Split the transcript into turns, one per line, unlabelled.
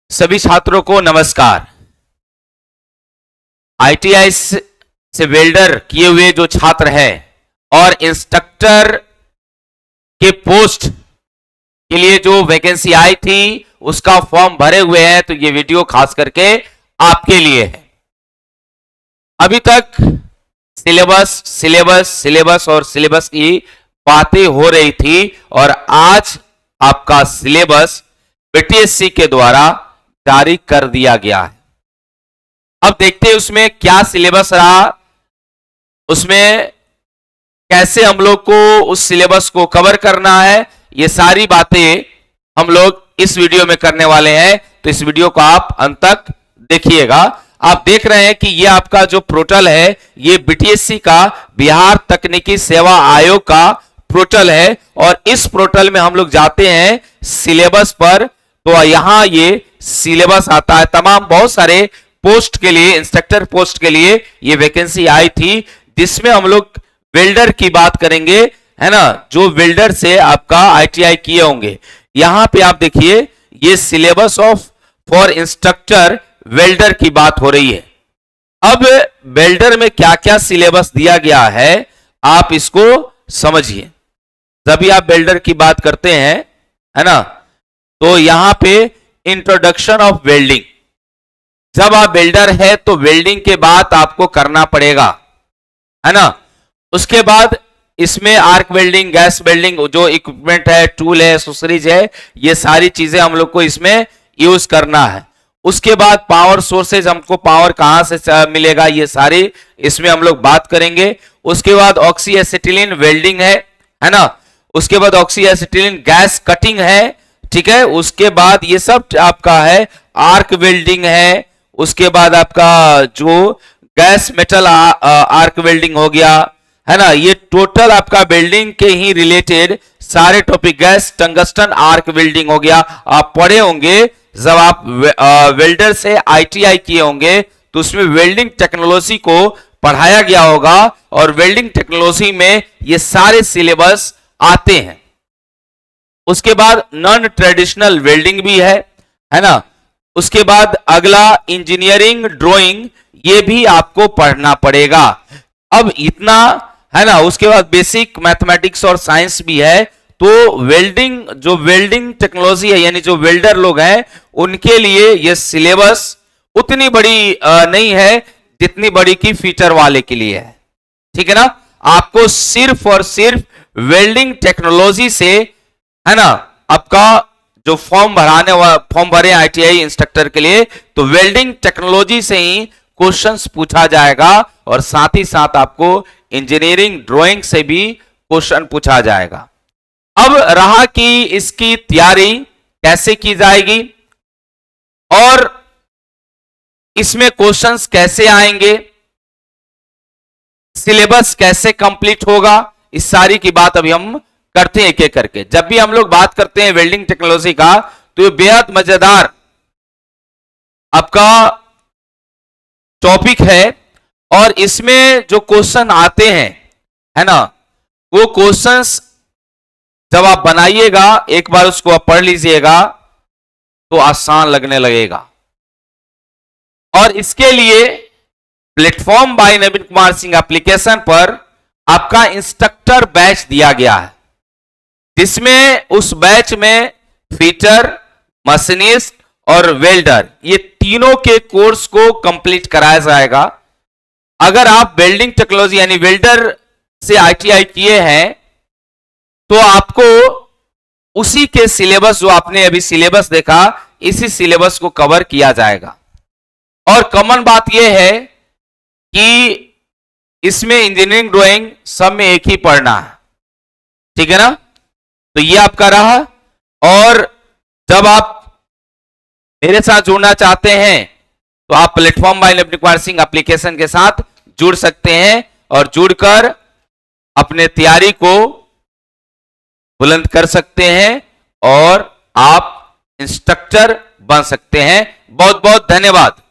सभी छात्रों को नमस्कार। आईटीआई से वेल्डर किए हुए जो छात्र हैं और इंस्ट्रक्टर के पोस्ट के लिए जो वैकेंसी आई थी उसका फॉर्म भरे हुए हैं, तो ये वीडियो खास करके आपके लिए है। अभी तक सिलेबस और सिलेबस की बातें हो रही थी और आज आपका सिलेबस बीटीएससी के द्वारा जारी कर दिया गया है। अब देखते हैं उसमें क्या सिलेबस रहा, उसमें कैसे हम लोग को उस सिलेबस को कवर करना है। ये सारी बातें हम लोग इस वीडियो में करने वाले हैं, तो इस वीडियो को आप अंत तक देखिएगा। आप देख रहे हैं कि ये आपका जो पोर्टल है ये बीटीएससी का बिहार तकनीकी सेवा आयोग का पोर्टल है और इस पोर्टल में हम लोग जाते हैं सिलेबस पर, तो यहां ये सिलेबस आता है। तमाम बहुत सारे पोस्ट के लिए, इंस्ट्रक्टर पोस्ट के लिए ये वैकेंसी आई थी, जिसमें हम लोग वेल्डर की बात करेंगे, है ना, जो वेल्डर से आपका आईटीआई किए होंगे। यहां पे आप देखिए ये syllabus of for instructor welder की बात हो रही है। अब वेल्डर में क्या क्या सिलेबस दिया गया है आप इसको समझिए। जब भी आप वेल्डर की बात करते हैं, है ना, तो यहां पे इंट्रोडक्शन ऑफ वेल्डिंग, जब आप वेल्डर है तो वेल्डिंग के बाद आपको करना पड़ेगा, है ना। उसके बाद इसमें आर्क वेल्डिंग, गैस वेल्डिंग, जो इक्विपमेंट है, टूल है, एक्सेसरीज है, ये सारी चीजें हम लोग को इसमें यूज करना है। उसके बाद पावर सोर्सेज, हमको पावर कहां से मिलेगा, ये सारी इसमें हम लोग बात करेंगे। उसके बाद ऑक्सी एसिटिलीन वेल्डिंग है ना। उसके बाद ऑक्सी एसिटिलीन गैस कटिंग है, ठीक है। उसके बाद ये सब आपका है आर्क वेल्डिंग है। उसके बाद आपका जो गैस मेटल आर्क वेल्डिंग हो गया, है ना। ये टोटल आपका वेल्डिंग के ही रिलेटेड सारे topic, gas tungsten arc welding हो गया। आप पढ़े होंगे जब आप वेल्डर से आईटीआई किए होंगे तो उसमें वेल्डिंग टेक्नोलॉजी को पढ़ाया गया होगा और वेल्डिंग टेक्नोलॉजी में ये सारे सिलेबस आते हैं। उसके बाद नॉन ट्रेडिशनल वेल्डिंग भी है ना। उसके बाद अगला इंजीनियरिंग ड्राइंग, ये भी आपको पढ़ना पड़ेगा। अब इतना, है ना। उसके बाद बेसिक मैथमेटिक्स और साइंस भी है। तो वेल्डिंग, जो वेल्डिंग टेक्नोलॉजी है, यानी जो वेल्डर लोग हैं, उनके लिए ये सिलेबस उतनी बड़ी नहीं है जितनी बड़ी की फीचर वाले के लिए है, ठीक है ना। आपको सिर्फ और सिर्फ वेल्डिंग टेक्नोलॉजी से, है ना, आपका जो फॉर्म भरे आईटीआई इंस्ट्रक्टर के लिए, तो वेल्डिंग टेक्नोलॉजी से ही क्वेश्चंस पूछा जाएगा और साथ ही साथ आपको इंजीनियरिंग ड्राइंग से भी क्वेश्चन पूछा जाएगा। अब रहा कि इसकी तैयारी कैसे की जाएगी और इसमें क्वेश्चंस कैसे आएंगे, सिलेबस कैसे कंप्लीट होगा, इस सारी की बात अभी हम करते हैं एक एक करके। जब भी हम लोग बात करते हैं वेल्डिंग टेक्नोलॉजी का, तो ये बेहद मजेदार आपका टॉपिक है और इसमें जो क्वेश्चन आते हैं, है ना, वो क्वेश्चंस जब आप बनाइएगा, एक बार उसको आप पढ़ लीजिएगा तो आसान लगने लगेगा। और इसके लिए प्लेटफॉर्म बाय नवीन कुमार सिंह एप्लीकेशन पर आपका इंस्ट्रक्टर बैच दिया गया है, जिसमें उस बैच में फीटर, मशीनिस्ट और वेल्डर, ये तीनों के कोर्स को कंप्लीट कराया जाएगा। अगर आप वेल्डिंग टेक्नोलॉजी यानी वेल्डर से आईटीआई किए हैं तो आपको उसी के सिलेबस, जो आपने अभी सिलेबस देखा, इसी सिलेबस को कवर किया जाएगा। और कॉमन बात यह है कि इसमें इंजीनियरिंग ड्राइंग सब में एक ही पढ़ना है, ठीक है ना। तो ये आपका रहा। और जब आप मेरे साथ जुड़ना चाहते हैं तो आप प्लेटफॉर्म बाय नवीन कुमार सिंह एप्लीकेशन के साथ जुड़ सकते हैं और जुड़कर अपने तैयारी को बुलंद कर सकते हैं और आप इंस्ट्रक्टर बन सकते हैं। बहुत बहुत धन्यवाद।